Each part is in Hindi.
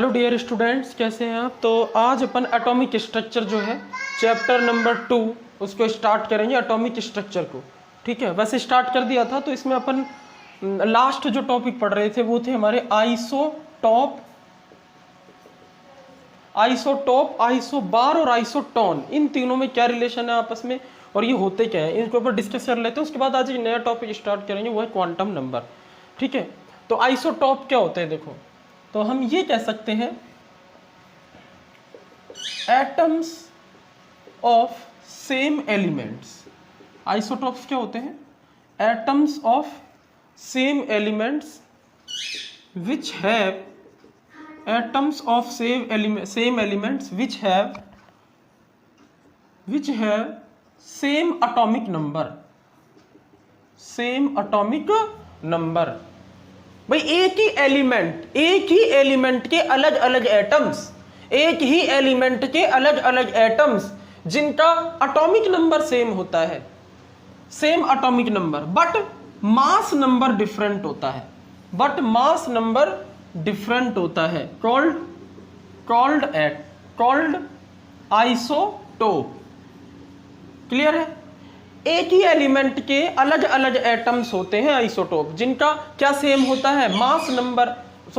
हेलो डियर स्टूडेंट्स, कैसे हैं आप। तो आज अपन एटॉमिक स्ट्रक्चर जो है चैप्टर नंबर 2 उसको स्टार्ट करेंगे, एटॉमिक स्ट्रक्चर को। ठीक है, वैसे स्टार्ट कर दिया था। तो इसमें अपन लास्ट जो टॉपिक पढ़ रहे थे वो थे हमारे आइसोटॉप, आइसोबार और आइसोटोन। इन तीनों में क्या रिलेशन है आपस में और ये होते क्या है, इनके ऊपर डिस्कस कर लेते हैं। उसके बाद आज एक नया टॉपिक स्टार्ट करेंगे, वो है क्वांटम नंबर। ठीक है, तो आइसोटॉप क्या होते हैं देखो, तो हम ये कह सकते हैं atoms of same elements. Isotopes क्या होते हैं? Atoms of same elements which have atoms of same elements which have same atomic number। भाई एक ही एलिमेंट के अलग अलग एटम्स, जिनका एटॉमिक नंबर सेम होता है, same atomic number, but mass number different होता है, कॉल्ड आइसोटोप। क्लियर है? एक ही एलिमेंट के अलग अलग एटम्स होते हैं आइसोटोप, जिनका क्या सेम होता है?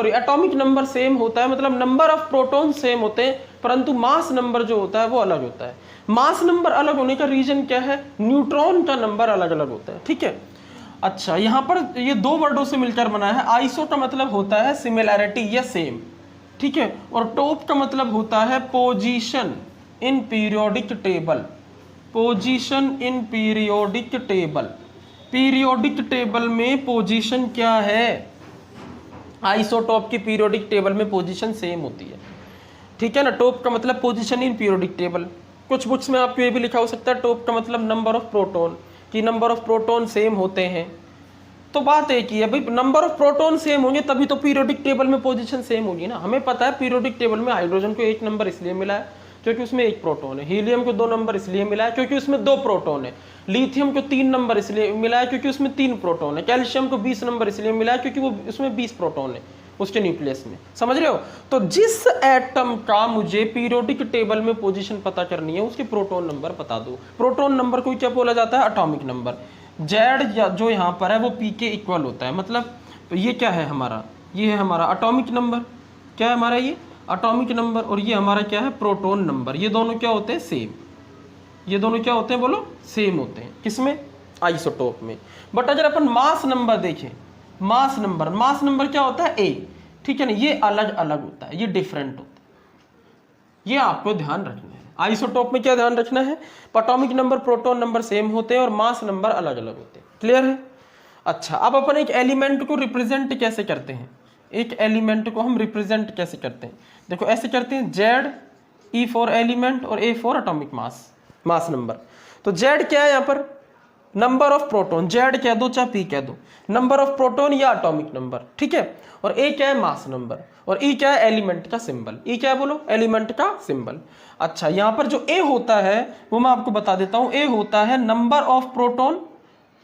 एटॉमिक नंबर सेम होता है, मतलब नंबर ऑफ प्रोटॉन सेम होते हैं, परंतु मास नंबर जो होता है वो अलग होता है। मास नंबर अलग होने का रीजन क्या है? न्यूट्रॉन का नंबर अलग अलग होता है। ठीक है, अच्छा, यहां पर ये दो वर्डों से मिलकर बना है। आइसो का मतलब होता है सिमिलैरिटी या सेम, ठीक है, और टॉप का मतलब होता है position in periodic table. Periodic table में पोजीशन क्या है? आइसोटॉप की पीरियोडिक टेबल में पोजीशन सेम होती है। ठीक है ना, टॉप का मतलब पोजीशन इन पीरियोडिक टेबल। कुछ बुक्स में आपको ये भी लिखा हो सकता है टॉप का मतलब नंबर ऑफ प्रोटॉन, कि नंबर ऑफ प्रोटॉन सेम होते हैं। तो बात एक ही है भाई, नंबर ऑफ प्रोटॉन सेम होंगे तभी तो पीरियोडिक टेबल में पोजीशन सेम होगी ना। हमें पता है पीरियोडिक टेबल में हाइड्रोजन को 1 नंबर इसलिए मिला है क्योंकि उसमें 1 प्रोटॉन है, हीलियम को 2 नंबर इसलिए मिला है क्योंकि उसमें 2 प्रोटॉन है, लिथियम को 3 नंबर इसलिए मिला है क्योंकि उसमें 3 प्रोटॉन है, कैल्शियम को 20 नंबर इसलिए मिला है क्योंकि वो उसमें 20 प्रोटॉन है उसके न्यूक्लियस में। समझ रहे हो? तो जिस एटम का मुझे पीरियोडिक टेबल में पोजीशन पता करनी है उसके प्रोटॉन नंबर बता दो। प्रोटॉन नंबर को क्या बोला जाता है? Atomic number. जेड जो यहाँ पर है वो पी के इक्वल होता है, मतलब ये क्या है हमारा? ये है हमारा एटॉमिक नंबर। क्या है हमारा? ये एटॉमिक नंबर। और ये हमारा क्या है? Proton number. ये दोनों क्या होते हैं? सेम। ये दोनों क्या होते हैं? बोलो, सेम होते हैं। किसमें? आइसोटोप में। बट अगर अपन मास नंबर देखें, मास नंबर क्या होता है? ए। ठीक है ना, ये अलग अलग होता है, ये डिफरेंट होता है, ये आपको ध्यान रखना है। आइसोटोप में क्या ध्यान रखना है? Atomic number, proton number same होते हैं और मास नंबर अलग अलग होते हैं। क्लियर है? अच्छा, अब अपन एक एलिमेंट को रिप्रेजेंट कैसे करते हैं? एक एलिमेंट को हम रिप्रेजेंट कैसे करते हैं? देखो, ऐसे करते हैं, जेड ई फॉर एलिमेंट और A for atomic mass number. तो जेड क्या है यहाँ पर? नंबर ऑफ प्रोटॉन, जेड कह दो चाहे पी कह दो, नंबर ऑफ प्रोटॉन या एटॉमिक नंबर। ठीक है, और ए क्या है? Mass number. और ई क्या है? एलिमेंट का सिंबल। ई क्या है? बोलो, एलिमेंट का सिंबल। अच्छा, यहां पर जो ए होता है वो मैं आपको बता देता हूं। ए होता है नंबर ऑफ प्रोटॉन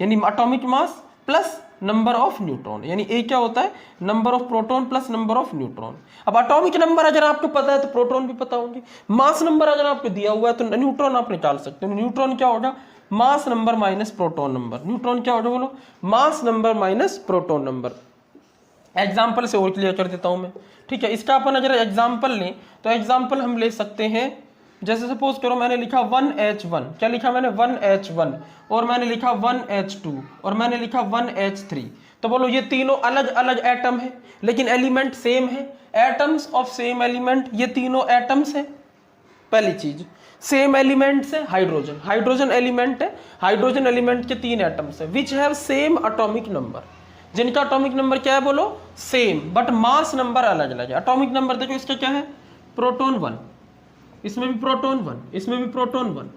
यानी atomic mass plus number of neutron, यानी ए क्या होता है? Number of proton plus number of neutron. अब एटॉमिक नंबर अगर आपको पता है तो प्रोटॉन भी पता होंगे। मास नंबर अगर आपको दिया हुआ है तो न्यूट्रॉन आप निकाल सकते हो। न्यूट्रॉन क्या होगा? मास number minus proton number. Neutron क्या होगा? बोलो, मास number minus proton number. Example से और क्लियर कर देता हूं मैं। ठीक है, इसका अपन अगर एग्जाम्पल लें तो एग्जाम्पल हम ले सकते हैं, जैसे सपोज करो मैंने लिखा 1H1। क्या लिखा मैंने? 1H1। और मैंने लिखा 1H2 और मैंने लिखा 1H3। तो बोलो, ये तीनों अलग अलग एटम है लेकिन एलिमेंट सेम है। एटम्स ऑफ सेम एलिमेंट, ये तीनों एटम्स है। पहली चीज, सेम एलिमेंट है। हाइड्रोजन एलिमेंट है। हाइड्रोजन एलिमेंट के 3 एटम्स है which have same atomic number, जिनका एटॉमिक नंबर क्या है? बोलो, सेम, बट मास नंबर अलग अलग है। एटॉमिक नंबर देखो, इसका क्या है? प्रोटॉन 1, इसमें भी प्रोटॉन 1, इसमें भी प्रोटॉन 1।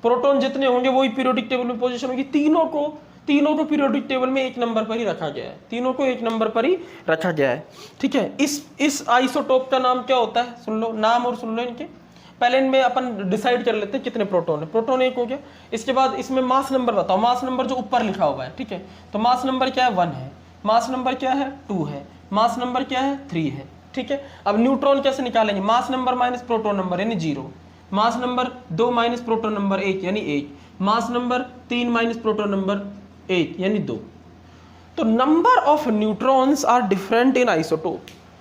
प्रोटॉन जितने होंगे वही पीरियोडिक टेबल में पोजीशन होगी। तीनों को पीरियोडिक टेबल में 1 नंबर पर ही रखा गया है। तीनों को 1 नंबर पर ही रखा गया है। ठीक है, इस आइसोटोप का नाम क्या होता है? सुन लो नाम और सुन लो इनके। पहले इनमें अपन डिसाइड कर लेते हैं कितने प्रोटॉन है। प्रोटॉन 1 हो गया। इसके बाद इसमें मास नंबर बताओ। मास नंबर जो ऊपर लिखा हुआ है, ठीक है, तो मास नंबर क्या है? 1 है। मास नंबर क्या है? 2 है। मास नंबर क्या है? 3 है। ठीक है। अब न्यूट्रॉन कैसे निकालेंगे, mass number minus proton number यानी 0, mass number 2 minus proton number 1 यानी 1, mass number 3 minus proton number 1 यानी 2। तो number of neutrons are different in isotope,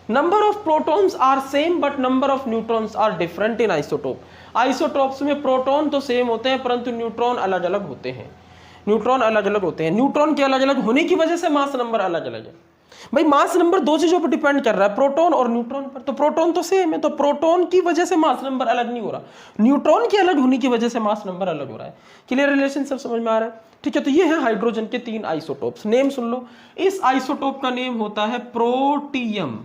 number of protons are same but number of neutrons are different in isotope. Isotopes में प्रोटॉन तो सेम होते हैं परंतु न्यूट्रॉन अलग अलग होते हैं, न्यूट्रॉन अलग अलग होते हैं। न्यूट्रॉन के अलग अलग होने की वजह से मास नंबर अलग अलग है। भाई मास नंबर दो चीजों पर डिपेंड कर रहा है, प्रोटॉन और न्यूट्रॉन पर, तो प्रोटॉन तो सेम है, तो प्रोटॉन की वजह से मास नंबर अलग नहीं हो रहा, न्यूट्रॉन के अलग होने की वजह से मास नंबर अलग हो रहा है। क्लियर रिलेशन सब समझ में आ रहा है? ठीक है, तो ये है हाइड्रोजन के 3 आइसोटोप्स। नेम सुन लो, इस आइसोटोप का नेम होता है प्रोटियम।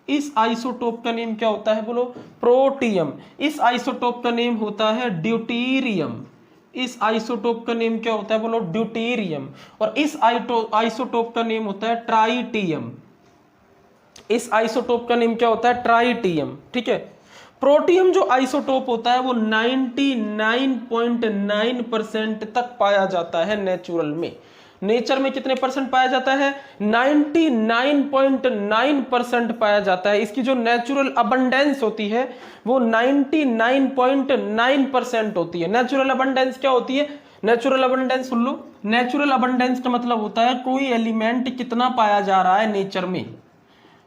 इस आइसोटोप का नेम क्या होता है, बोलो, प्रोटियम। इस आइसोटोप का नेम होता है ड्यूटेरियम। इस आइसोटोप का नेम क्या होता है, बोलो, ड्यूटेरियम। और इस आइसोटोप का नेम होता है ट्राइटियम। इस आइसोटोप का नेम क्या होता है, ट्राइटियम। ठीक है, प्रोटियम जो आइसोटोप होता है वो 99.9% तक पाया जाता है नेचुरल में। नेचर में कितने परसेंट पाया जाता है, 99.9% पाया जाता है। इसकी जो नेचुरल अबंडेंस होती है वो 99.9% होती है। नेचुरल अबंडेंस क्या होती है, नेचुरल अबंडेंस सुन लो, नेचुरल अबंडेंस का मतलब होता है कोई एलिमेंट कितना पाया जा रहा है नेचर में,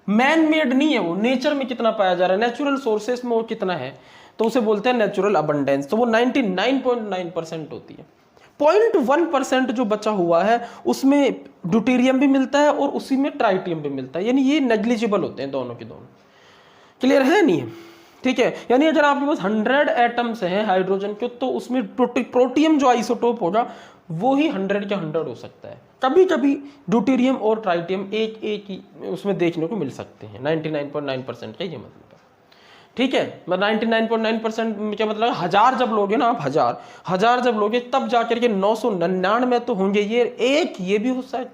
मैन मेड नहीं है वो, नेचर में कितना पाया जा रहा है, नेचुरल सोर्सेस में वो कितना है, तो उसे बोलते हैं नेचुरल अबंडेंस। तो वो 99.9% होती है। 0.1% जो बचा हुआ है उसमें ड्यूटेरियम भी मिलता है और उसी में ट्राइटियम भी मिलता है, यानी ये नेग्लिजिबल होते हैं दोनों के दोनों। क्लियर है नहीं? ठीक है, यानी अगर आपके पास 100 एटम्स हैं हाइड्रोजन के, तो उसमें प्रोटियम जो आइसोटोप होगा वो ही 100 के 100 हो सकता है। कभी कभी ड्यूटेरियम और ट्राइटियम एक ही उसमें देखने को मिल सकते हैं। 99.9% का ये मतलब है। ठीक है, मतलब 99.9% क्या मतलब, 1000 जब लोगे ना आप, हजार जब लोगे तब जाकर के 999 तो होंगे, ये एक ये भी हो सकता है,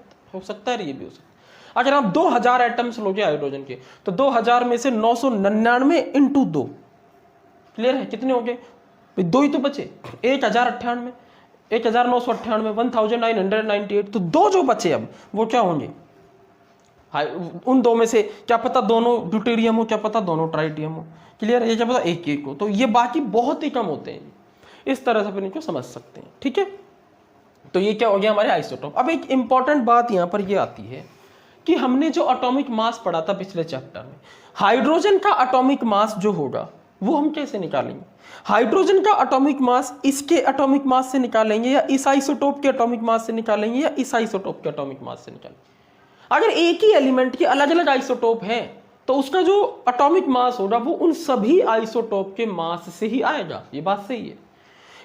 ये भी हो सकता है। अगर आप 2000 एटम्स लोगे हाइड्रोजन के, तो 2000 में से 999 इंटू 2, क्लियर है, कितने हो गए, दो ही तो बचे, 1098, 1998, 1998, तो दो जो बचे अब वो क्या होंगे, उन दो में से क्या पता दोनों ड्यूटेरियम हो, क्या पता दोनों ट्राइटियम हो। क्लियर है, ये क्या पता एक एक हो, तो ये बाकी बहुत ही कम होते हैं। इस तरह से अपन इनको समझ सकते हैं। ठीक है, तो ये क्या हो गया हमारे आइसोटोप। अब एक इंपॉर्टेंट बात यहां पर ये आती है कि हमने जो एटॉमिक मास पढ़ा था पिछले चैप्टर में, हाइड्रोजन का एटॉमिक मास जो होगा वो हम कैसे निकालेंगे। हाइड्रोजन का एटॉमिक मास इसके एटॉमिक मास से निकालेंगे, या इस आइसोटोप के एटॉमिक मास से निकालेंगे, या इस आइसोटोप के एटॉमिक मास से निकालेंगे। अगर एक ही एलिमेंट के अलग अलग आइसोटोप हैं तो उसका जो एटॉमिक मास होगा वो उन सभी आइसोटोप के मास से ही आएगा, ये बात सही है।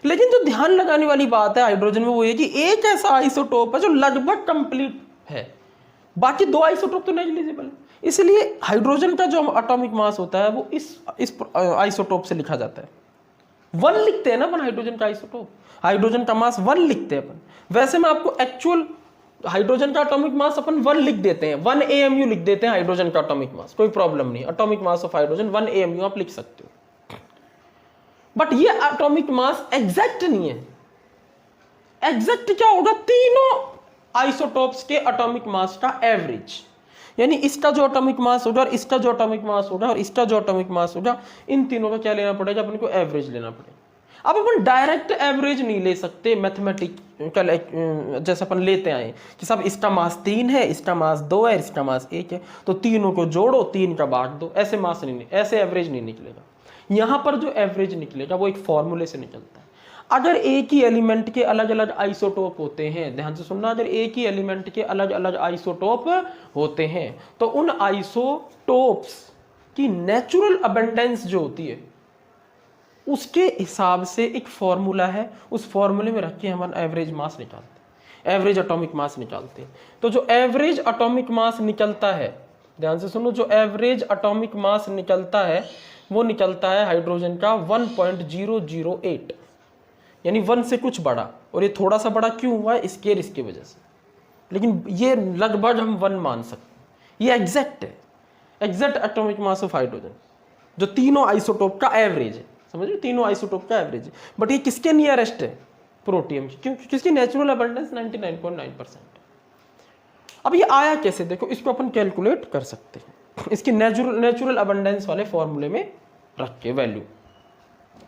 लेकिन जो ध्यान लगाने वाली बात है हाइड्रोजन में वो ये कि एक ऐसा आइसोटोप है जो लगभग कंप्लीट है, बाकी दो आइसोटोप तो नेग्लिजिबल है। इसलिए हाइड्रोजन का जो एटॉमिक मास होता है वो इस आइसोटोप से लिखा जाता है। 1 लिखते हैं ना अपन हाइड्रोजन का आइसोटोप, हाइड्रोजन का मास 1 लिखते हैं अपन। वैसे मैं आपको एक्चुअल हाइड्रोजन का एटॉमिक मास अपन 1 लिख देते हैं, 1 AMU लिख देते हैं हाइड्रोजन का एटॉमिक मास, कोई प्रॉब्लम नहीं। Atomic mass of hydrogen 1 AMU आप लिख सकते हो, बट ये एटॉमिक मास एग्जैक्ट नहीं है। एग्जैक्ट क्या होगा, तीनों आइसोटोप्स के एटॉमिक मास का एवरेज, यानी इसका जो एटॉमिक मास होगा और इसका जो एटॉमिक मास होगा और इसका जो एटॉमिक मास होगा, इन तीनों का क्या लेना पड़ेगा, अपन को एवरेज लेना पड़ेगा। अब अपन डायरेक्ट एवरेज नहीं ले सकते, मैथमेटिकल जैसे अपन लेते आए कि सब इसका मास 3 है, इसका मास 2 है, इसका मास 1 है, तो तीनों को जोड़ो, 3 का बांट दो, ऐसे मास नहीं, ऐसे एवरेज नहीं निकलेगा। यहां पर जो एवरेज निकलेगा वो एक फॉर्मूले से निकलता है। अगर एक ही एलिमेंट के अलग अलग आइसोटोप होते हैं, ध्यान से सुनना, अगर एक ही एलिमेंट के अलग अलग आइसोटोप होते हैं तो उन आइसोटोप्स की नेचुरल अबंडेंस जो होती है उसके हिसाब से एक फॉर्मूला है, उस फॉर्मूले में रख के हम एवरेज मास निकालते हैं, एवरेज एटॉमिक मास निकालते हैं। तो जो एवरेज एटॉमिक मास निकलता है, ध्यान से सुनो, जो एवरेज एटॉमिक मास निकलता है वो निकलता है हाइड्रोजन का 1.008, यानी 1 से कुछ बड़ा। और ये थोड़ा सा बड़ा क्यों हुआ है, स्केयर इसकी वजह से, लेकिन ये लगभग हम 1 मान सकते हैं, ये एग्जैक्ट है, exact atomic mass of hydrogen, जो तीनों आइसोटोप का एवरेज है, समझ लो, तीनों आइसोटोप का एवरेज है। बट ये किसके नियरेस्ट है, प्रोटियम की, क्यों, किसकी नेचुरल अबंडेंस 99.9%। अब ये आया कैसे, देखो इसको अपन कैलकुलेट कर सकते हैं। इसकी नेचुरल अबंडेंस वाले फॉर्मूले में रख के वैल्यू।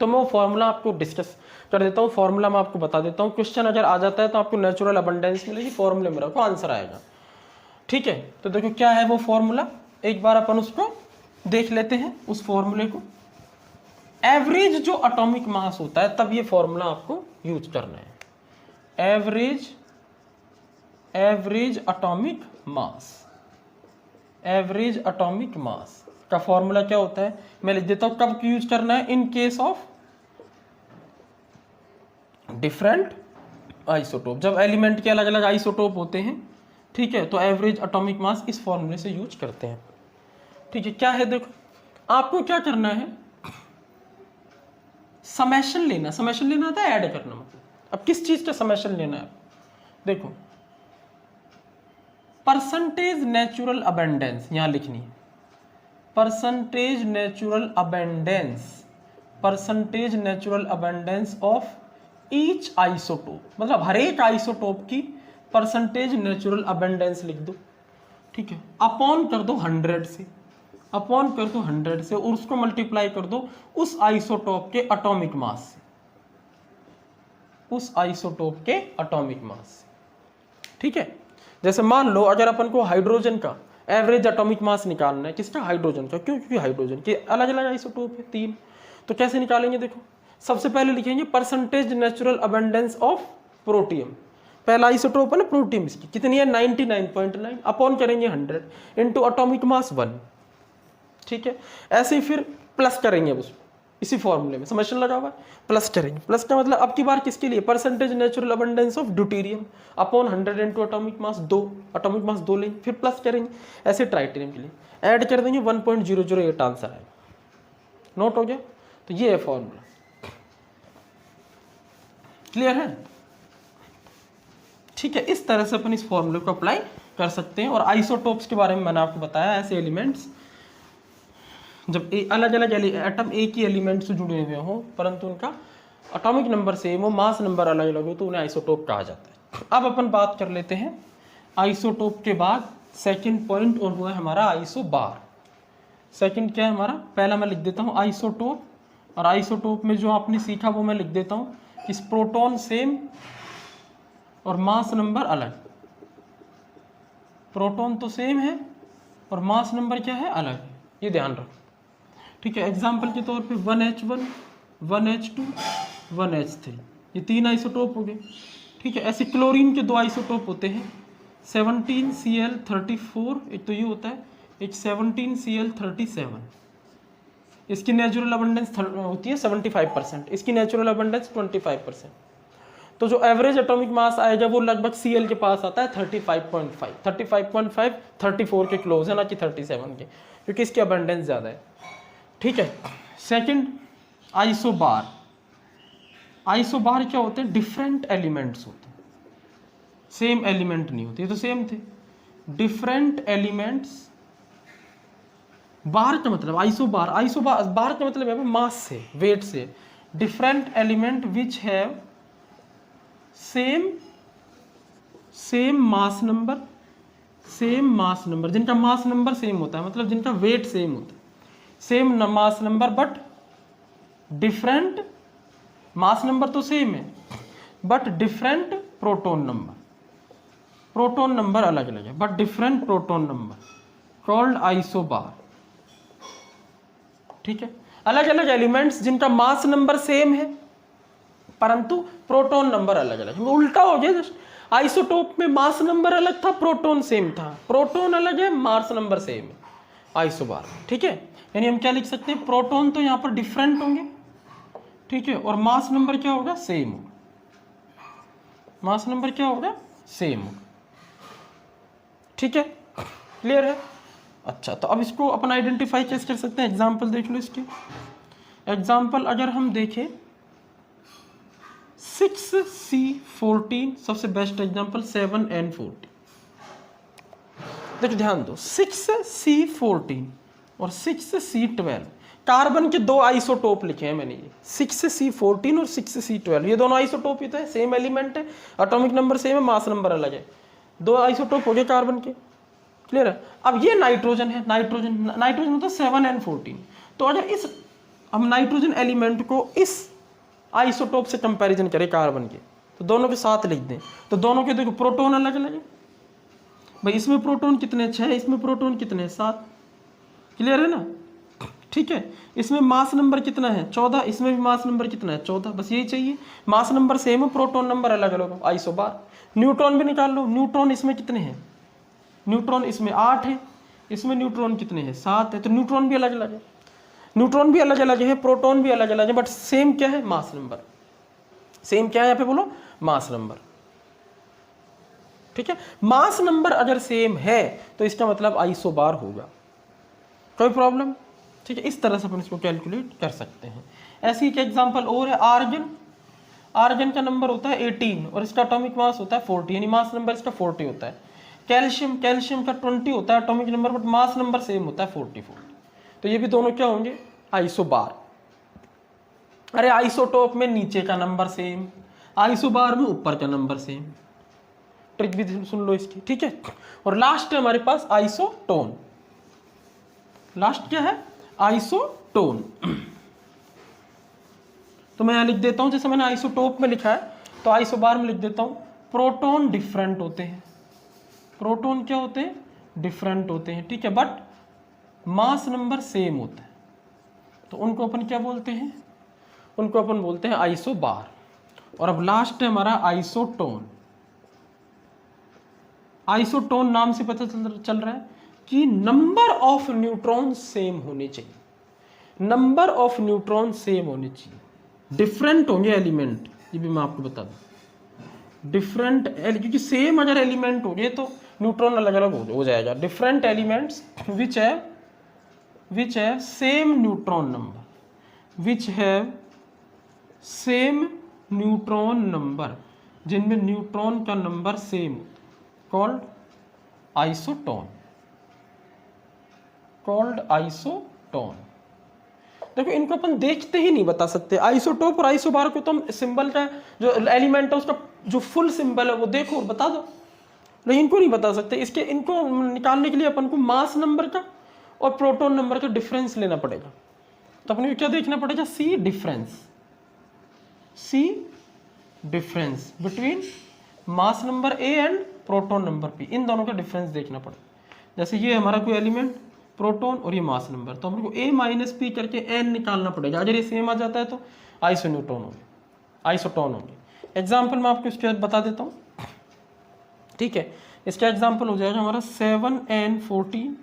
तो मैं वो फॉर्मूला आपको डिस्कस कर देता हूँ, फॉर्मूला मैं आपको बता देता हूँ। क्वेश्चन अगर आ जाता है तो आपको नेचुरल अबंडेंस मिलेगी, फॉर्मूले में रखो आंसर आएगा। ठीक है, तो देखो क्या है वो फॉर्मूला, एक बार अपन उसको देख लेते हैं उस फॉर्मूले को। एवरेज जो एटॉमिक मास होता है तब ये फॉर्मूला आपको यूज करना है। एवरेज एटॉमिक मास का फॉर्मूला क्या होता है, मैं लिख देता हूं कब यूज करना है, in case of different isotope, जब एलिमेंट के अलग अलग आइसोटोप होते हैं। ठीक है, तो एवरेज एटॉमिक मास इस फॉर्मूले से यूज करते हैं। ठीक है, क्या है देखो, आपको क्या करना है, समेशन लेना आता है, ऐड करना। मतलब अब किस चीज का समेशन लेना है, देखो परसेंटेज नेचुरल अबेंडेंस यहां लिखनी है, percentage natural abundance of each isotope, मतलब हर एक आइसोटोप की परसेंटेज नेचुरल अबेंडेंस लिख दो। ठीक है, अपॉन कर दो 100 से, और उसको मल्टीप्लाई कर दो उस आइसोटोप के एटॉमिक मास से, ठीक है, जैसे मान लो अगर अपन को हाइड्रोजन का एवरेज एटॉमिक मास निकालना है, किसका, हाइड्रोजन का, क्योंकि हाइड्रोजन के अलग अलग आइसोटोप है 3। तो कैसे निकालेंगे, देखो सबसे पहले लिखेंगे percentage natural abundance of protium, पहला आइसोटोप है ना प्रोटियम, इसकी कितनी है 99.9, अपॉन करेंगे 100 इंटू एटॉमिक मास 1। ठीक है, ऐसे ही फिर प्लस करेंगे अब उसको, इसी फॉर्मूले में समेशन लगा हुआ है, प्लस करेंगे। प्लस का मतलब अब की बार किसके लिए, percentage natural abundance of deuterium upon 100 into atomic mass 2 लेंगे, फिर प्लस करेंगे। ऐसे ट्राइटेरियम के लिए ऐड कर देंगे, 1.008 आंसर आएगा। नोट हो गया, तो ये है फॉर्मूला, क्लियर है। ठीक है, इस तरह से अपन इस फॉर्मूले को अप्लाई कर सकते हैं। और आइसोटोप्स के बारे में मैंने आपको बताया, ऐसे एलिमेंट्स जब अलग अलग एटम एक ही एलिमेंट से जुड़े हुए हों परंतु उनका एटॉमिक नंबर सेम हो, मास नंबर अलग अलग हो, तो उन्हें आइसोटोप कहा जाता है। अब अपन बात कर लेते हैं आइसोटोप के बाद सेकंड पॉइंट, और वो है हमारा आइसोबार। सेकंड क्या है हमारा, पहला मैं लिख देता हूँ आइसोटोप, और आइसोटोप में जो आपने सीखा वो मैं लिख देता हूँ, इस प्रोटॉन सेम और मास नंबर अलग। प्रोटॉन तो सेम है और मास नंबर क्या है, अलग है, ये ध्यान रखो। ठीक है, एग्जाम्पल के तौर पे 1H1, 1H2, 1H3, ये 3 आइसोटोप हो गए। ठीक है, ऐसे क्लोरीन के 2 आइसोटोप होते हैं, 17Cl34, एक तो ये होता है, एक 17Cl37। इसकी नेचुरल अबंडेंस होती है 75%, इसकी नेचुरल अबंडेंस 25%। तो जो एवरेज एटॉमिक मास आएगा वो लगभग Cl के पास आता है 35.5, 34 के क्लोज है, ना कि 37 के, क्योंकि इसकी अबंडेंस ज़्यादा है। ठीक है, सेकंड आइसोबार। आइसोबार क्या होते हैं, डिफरेंट एलिमेंट्स होते हैं, सेम एलिमेंट नहीं होते, ये तो सेम थे, डिफरेंट एलिमेंट्स। बार का मतलब आइसोबार, बार का मतलब है मास से, वेट से, different element which have same mass number, जिनका मास नंबर सेम होता है, मतलब जिनका वेट सेम होता है, same mass number but different, mass number तो सेम है बट डिफरेंट प्रोटॉन नंबर अलग अलग है, but different proton number, called isobar. ठीक है, अलग अलग एलिमेंट्स जिनका मास नंबर सेम है परंतु प्रोटॉन नंबर अलग अलग है। उल्टा हो गया, आइसोटोप में मास नंबर अलग था, प्रोटॉन सेम था, प्रोटॉन अलग है, मास नंबर सेम है, आइसोबार। ठीक है, यानी हम क्या लिख सकते हैं, प्रोटॉन तो यहाँ पर डिफरेंट होंगे, ठीक है, और मास नंबर क्या होगा, सेम होगा, मास नंबर क्या होगा, सेम होगा। ठीक है, क्लियर है। अच्छा, तो अब इसको अपन आइडेंटिफाई कैसे कर सकते हैं, एग्जाम्पल देख लो इसके। एग्जाम्पल अगर हम देखें 6C14, सबसे बेस्ट एग्जाम्पल 7N14। देखो ध्यान दो, 6C14 और 6C12, कार्बन के 2 आइसोटोप लिखे हैं मैंने, ये 6C14 और 6C12, ये दोनों आइसोटोप ही तो है, सेम एलिमेंट है, एटॉमिक नंबर सेम है, मास नंबर अलग है, 2 आइसोटोप हो गए कार्बन के। क्लियर है। अब ये नाइट्रोजन है, नाइट्रोजन होता है 7n14। तो अगर इस हम नाइट्रोजन एलिमेंट को इस आइसोटोप से कंपैरिजन करें कार्बन के, तो दोनों के साथ लिख दें, तो दोनों के देखो प्रोटॉन अलग अलग है भाई, इसमें प्रोटॉन कितने 6, इसमें प्रोटॉन कितने 7, क्लियर है ना, ठीक है। इसमें मास नंबर कितना है 14, इसमें भी मास नंबर कितना है 14, बस यही चाहिए, मास नंबर सेम है, प्रोटॉन नंबर अलग अलग हो, आइसोबार। न्यूट्रॉन भी निकाल लो, न्यूट्रॉन इसमें कितने हैं, न्यूट्रॉन इसमें 8 है, इसमें न्यूट्रॉन कितने हैं 7 है, तो न्यूट्रॉन भी अलग अलग है, न्यूट्रॉन भी अलग अलग है, प्रोटॉन भी अलग अलग है, बट सेम क्या है मास नंबर, सेम क्या है यहाँ पे बोलो मास नंबर, ठीक है। मास नंबर अगर सेम है तो इसका मतलब आइसोबार होगा, कोई प्रॉब्लम, ठीक है। इस तरह से अपन इसको कैलकुलेट कर सकते हैं। ऐसी एक एग्जांपल और है, आर्गन, आर्गन का नंबर होता है 18 और इसका एटॉमिक मास होता है 40, यानी मास नंबर इसका 40 होता है। कैल्शियम, कैल्शियम का 20 होता है atomic number, but mass number same होता है 44। तो ये भी दोनों क्या होंगे आइसोबार। अरे आइसोटोप में नीचे का नंबर सेम, आइसोबार में ऊपर का नंबर सेम, ट्रिक भी सुन लो इसकी, ठीक है। और लास्ट है हमारे पास आइसोटोन, लास्ट क्या है आइसोटोन। तो मैं यहां लिख देता हूं, जैसे मैंने आइसोटोप में लिखा है तो आइसोबार में लिख देता हूं, प्रोटॉन डिफरेंट होते हैं, प्रोटॉन क्या होते हैं डिफरेंट होते हैं, ठीक है, बट मास नंबर सेम होता है, तो उनको अपन क्या बोलते हैं, उनको अपन बोलते हैं आइसोबार। और अब लास्ट है हमारा आइसोटोन। आइसोटोन नाम से पता चल रहा है कि नंबर ऑफ न्यूट्रॉन सेम होने चाहिए, नंबर ऑफ न्यूट्रॉन सेम होने चाहिए, डिफरेंट होंगे एलिमेंट, ये भी मैं आपको बता दूं, डिफरेंट, क्योंकि सेम अगर एलिमेंट हो गए तो न्यूट्रॉन अलग अलग हो जाएगा। डिफरेंट एलिमेंट्स विच है same neutron number, which have same neutron number, जिनमें न्यूट्रॉन का number same, called isotone, called isotone. देखो इनको अपन देखते ही नहीं बता सकते, आइसोटोप और आइसोबार को तुम सिंबल का जो एलिमेंट है उसका जो फुल सिंबल है वो देखो और बता दो, लेकिन इनको नहीं बता सकते। इसके इनको निकालने के लिए अपन को मास नंबर का और प्रोटॉन नंबर का डिफरेंस लेना पड़ेगा। तो अपने को क्या देखना पड़ेगा, see difference between mass number A and proton number P, इन दोनों का डिफरेंस देखना पड़ेगा। जैसे ये हमारा कोई एलिमेंट प्रोटॉन और ये मास नंबर, तो हमको ए माइनस पी करके एन निकालना पड़ेगा, अगर ये सेम आ जाता है तो आइसोटोन होंगे। एग्जाम्पल मैं आपको इसके बता देता हूँ, ठीक है। इसका एग्जाम्पल हो जाएगा हमारा 7n14,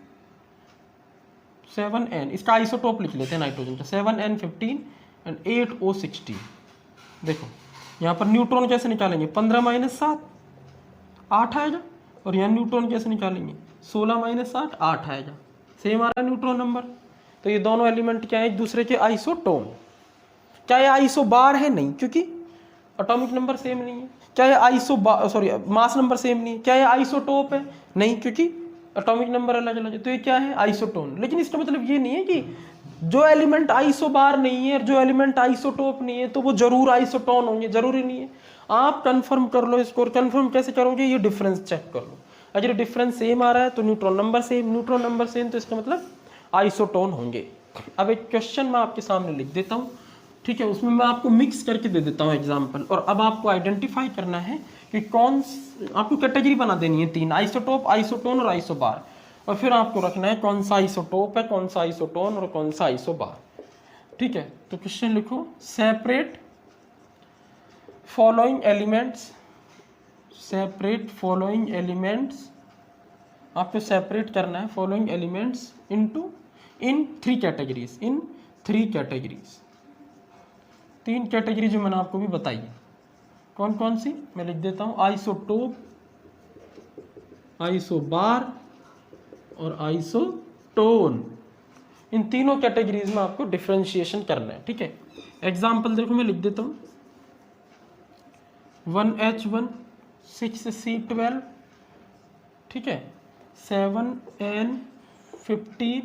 7n, इसका आइसोटोप लिख लेते हैं नाइट्रोजन का, 7n15 एंड 8O16। देखो यहाँ पर न्यूट्रॉन कैसे निकालेंगे, 15 माइनस 7 8 आएगा, और यहाँ न्यूट्रॉन कैसे निकालेंगे 16 माइनस 8 8 आएगा, सेम आ रहा है न्यूट्रॉन नंबर। तो ये दोनों एलिमेंट क्या है एक दूसरे के आइसोटोन। क्या ये आइसोबार है, नहीं, क्योंकि एटॉमिक नंबर सेम नहीं है। क्या ये मास नंबर सेम नहीं है। क्या ये आइसोटोप है, नहीं, क्योंकि एटॉमिक नंबर अलग अलग है। तो ये क्या है आइसोटोन। लेकिन इसका मतलब ये नहीं है कि जो एलिमेंट आइसोबार नहीं है और जो एलिमेंट आइसोटोप नहीं है तो वो जरूर आइसोटोन होंगे, जरूरी नहीं है। आप कंफर्म कर लो इसको, और कंफर्म कैसे करोगे, ये डिफरेंस चेक कर लो। अगर डिफरेंस सेम आ रहा है तो न्यूट्रॉन नंबर सेम, तो इसका मतलब आइसोटोन होंगे। अब एक क्वेश्चन मैं आपके सामने लिख देता हूँ, ठीक है, उसमें मैं आपको मिक्स करके दे देता हूँ एग्जाम्पल, और अब आपको आइडेंटिफाई करना है कि कौन, आपको कैटेगरी बना देनी है 3, आइसोटोप, आइसोटोन और आइसोबार, और फिर आपको रखना है कौन सा आइसोटोप है, कौन सा आइसोटोन और कौन सा आइसोबार, ठीक है। तो क्वेश्चन लिखो, सेपरेट फॉलोइंग एलिमेंट्स, आपको सेपरेट करना है following elements in 3 categories, 3 category जो मैंने आपको भी बताई है। कौन कौन सी, मैं लिख देता हूँ, आइसोटोप, आइसोबार और आइसोटोन। इन तीनों कैटेगरीज में आपको डिफरेंशिएशन करना है, ठीक है। एग्जाम्पल देखो मैं लिख देता हूँ, 1H1 6C12, ठीक है, 7N15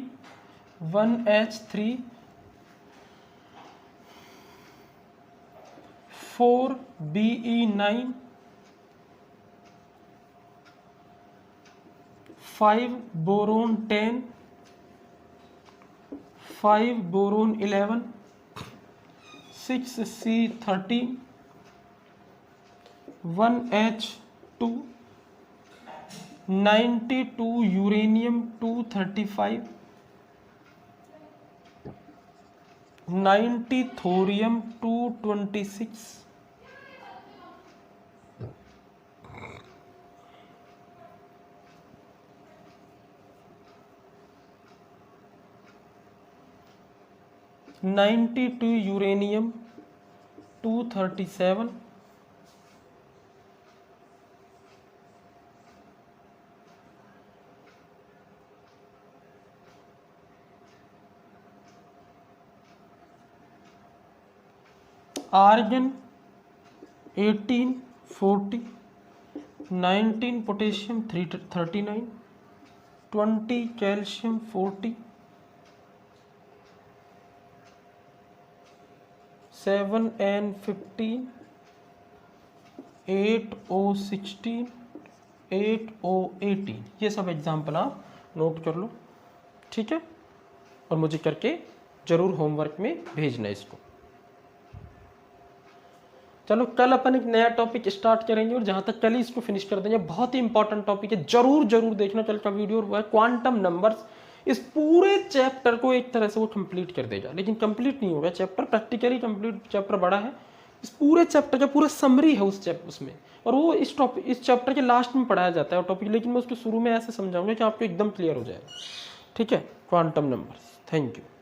1H3 4BE9 5 boron 10, 5 boron 11, 6C13, 1H2, 92 uranium 235, 90 thorium 226, 92 uranium 237, argon 18, 40, 19 potassium 39, 20 calcium 40, 7N15, 8O16, 8O18, ये सब एग्जाम्पल आप नोट कर लो, ठीक है। और मुझे करके जरूर होमवर्क में भेजना इसको। चलो कल अपन एक नया टॉपिक स्टार्ट करेंगे और जहाँ तक कल ही इसको फिनिश कर देंगे। बहुत ही इंपॉर्टेंट टॉपिक है, जरूर जरूर देखना कल का वीडियो। वो है क्वांटम नंबर्स। इस पूरे चैप्टर को एक तरह से वो कंप्लीट कर देगा, लेकिन कंप्लीट नहीं होगा चैप्टर, प्रैक्टिकली कंप्लीट चैप्टर बड़ा है। इस पूरे चैप्टर का पूरा समरी है उस चैप्टर उसमें, और वो इस चैप्टर के लास्ट में पढ़ाया जाता है टॉपिक, लेकिन मैं उसको शुरू में ऐसे समझाऊंगा कि आपको एकदम क्लियर हो जाएगा, ठीक है। Quantum numbers. Thank you.